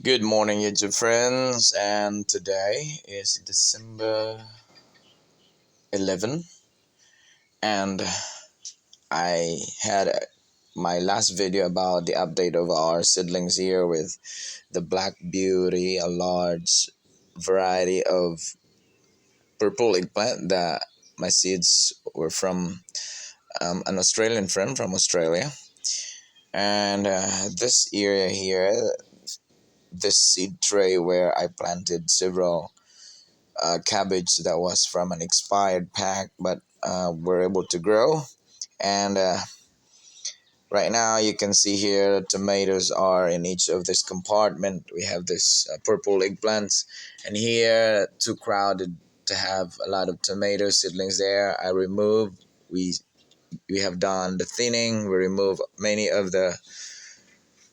Good morning, YouTube friends, and today is December 11, and I had my last video about the update of our seedlings here with the Black Beauty, a large variety of purple eggplant that my seeds were from an Australian friend from Australia, and this area here, this seed tray where I planted several cabbage that was from an expired pack, but we're able to grow. And right now, you can see here tomatoes are in each of this compartment. We have this purple eggplants, and here too crowded to have a lot of tomato seedlings there. I removed. We have done the thinning. We removed many of the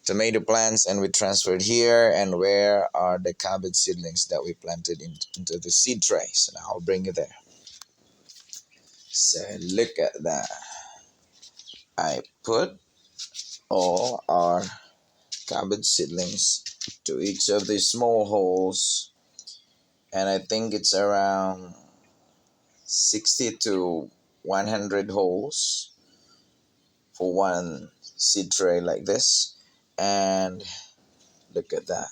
tomato plants and we transferred here. And where are the cabbage seedlings that we planted into the seed trays? And I'll bring you there. So look at that. I put all our cabbage seedlings to each of these small holes, and I think it's around 60 to 100 holes for one seed tray like this. And look at that.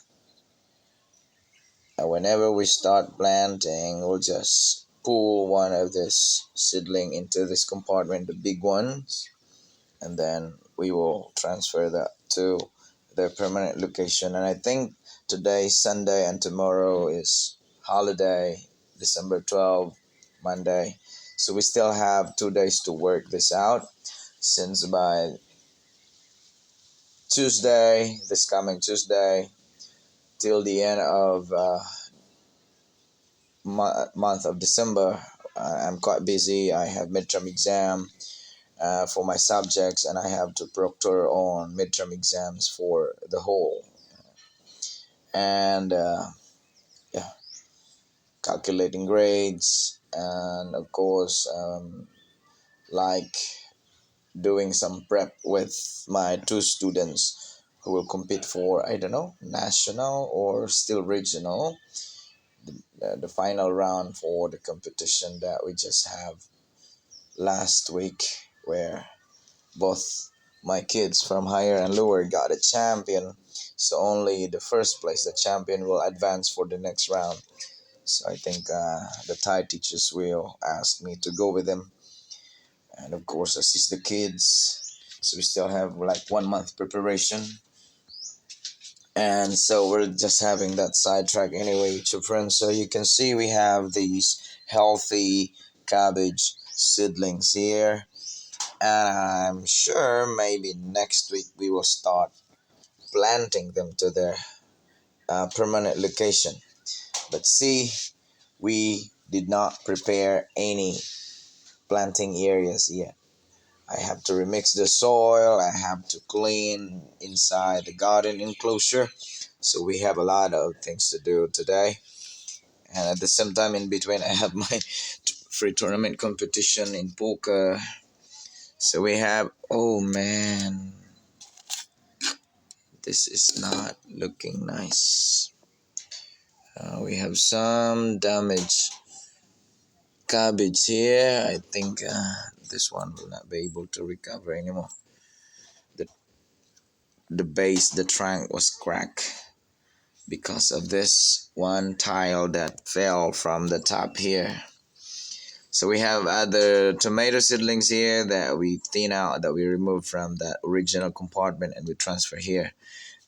And whenever we start planting, we'll just pull one of this seedling into this compartment, the big ones, and then we will transfer that to their permanent location. And I think today, Sunday, and tomorrow is holiday, December 12th, Monday. So we still have 2 days to work this out, since by Tuesday, this coming Tuesday, till the end of month of December, I'm quite busy. I have midterm exam for my subjects, and I have to proctor on midterm exams for the whole. And yeah, calculating grades, and of course, like doing some prep with my two students who will compete for, I don't know, national or still regional, the final round for the competition that we just have last week, where both my kids from higher and lower got a champion. So only the first place, the champion, will advance for the next round. So I think the Thai teachers will ask me to go with them, and of course assist the kids. So we still have like 1 month preparation, and so we're just having that sidetrack anyway, YouTube friends. So you can see we have these healthy cabbage seedlings here, and I'm sure maybe next week we will start planting them to their permanent location. But see, we did not prepare any planting areas yet. I have to remix the soil, I have to clean inside the garden enclosure. So we have a lot of things to do today. And at the same time, in between, I have my free tournament competition in poker. So we have, oh man, this is not looking nice. We have some damage cabbage here. I think this one will not be able to recover anymore. The, the base, the trunk was cracked because of this one tile that fell from the top here. So we have other tomato seedlings here that we thin out, that we remove from the original compartment and we transfer here.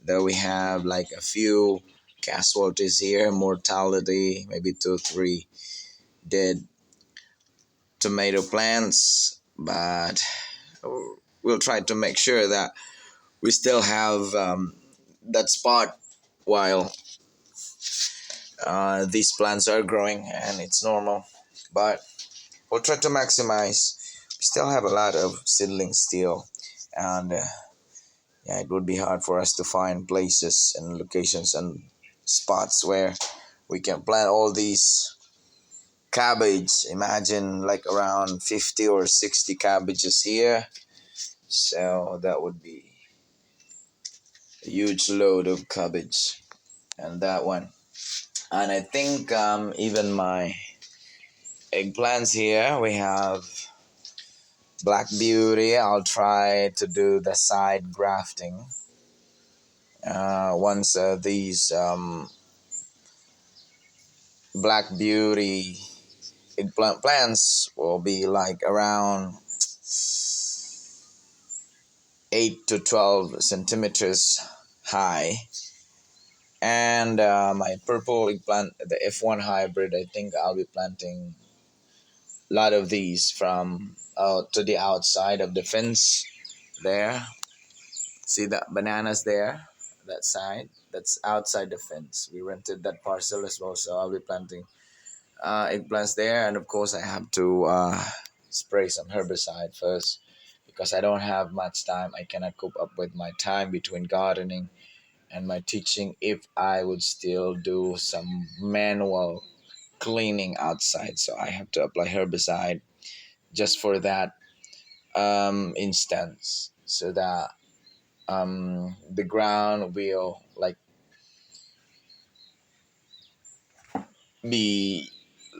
Though we have like a few casualties here, mortality, maybe 2-3 dead tomato plants, but we'll try to make sure that we still have that spot while these plants are growing, and it's normal. But we'll try to maximize. We still have a lot of seedlings still, and yeah, it would be hard for us to find places and locations and spots where we can plant all these cabbage. Imagine like around 50 or 60 cabbages here. So that would be a huge load of cabbage. and that one. And I think even my eggplants here, we have Black Beauty. I'll try to do the side grafting once these Black Beauty eggplant plants will be like around 8 to 12 centimeters high. And my purple eggplant, the F1 hybrid, I think I'll be planting a lot of these from out to the outside of the fence there. See the bananas there? That side? That's outside the fence. We rented that parcel as well, so I'll be planting eggplants there. And of course, I have to spray some herbicide first because I don't have much time. I cannot cope up with my time between gardening and my teaching if I would still do some manual cleaning outside. So I have to apply herbicide just for that instance so that the ground will like be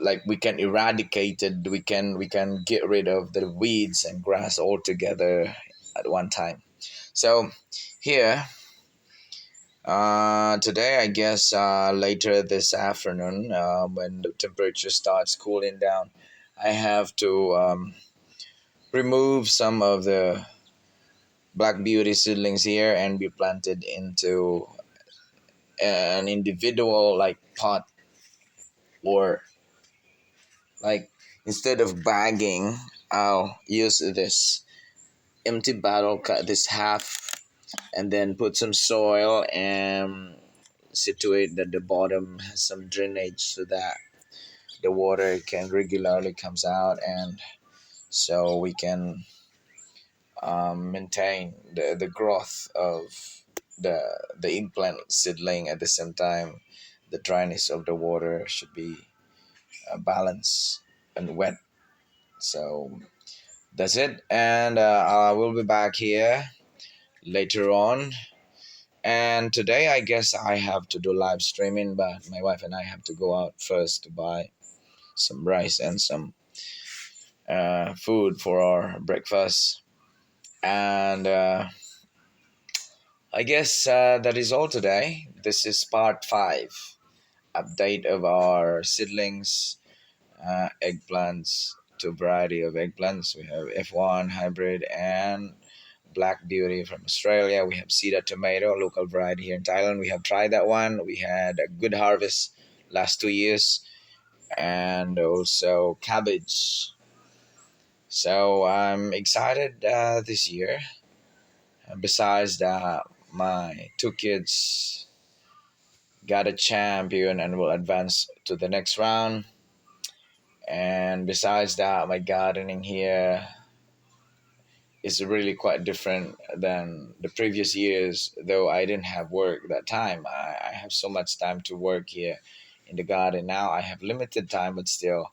like we can eradicate it, we can get rid of the weeds and grass altogether at one time. So here today I guess later this afternoon when the temperature starts cooling down, I have to remove some of the Black Beauty seedlings here and be planted into an individual like pot, or like instead of bagging, I'll use this empty bottle, cut this half, and then put some soil and situate that the bottom has some drainage so that the water can regularly comes out, and so we can maintain the growth of the the implant seedling. At the same time, the dryness of the water should be balanced and wet. So that's it, and I will be back here later on. And today, I guess I have to do live streaming, but my wife and I have to go out first to buy some rice and some food for our breakfast. And I guess that is all today. This is part 5 update of our seedlings, eggplants, two variety of eggplants. We have F1 hybrid and Black Beauty from Australia. We have cedar tomato, local variety here in Thailand. We have tried that one. We had a good harvest last 2 years, and also cabbage. So I'm excited this year. Besides that, my two kids got a champion and will advance to the next round. And besides that, my gardening here is really quite different than the previous years, though I didn't have work that time. I have so much time to work here in the garden. Now I have limited time, but still,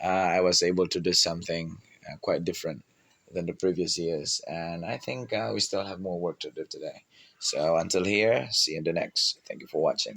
I was able to do something quite different than the previous years. And I think we still have more work to do today. So until here, see you in the next. Thank you for watching.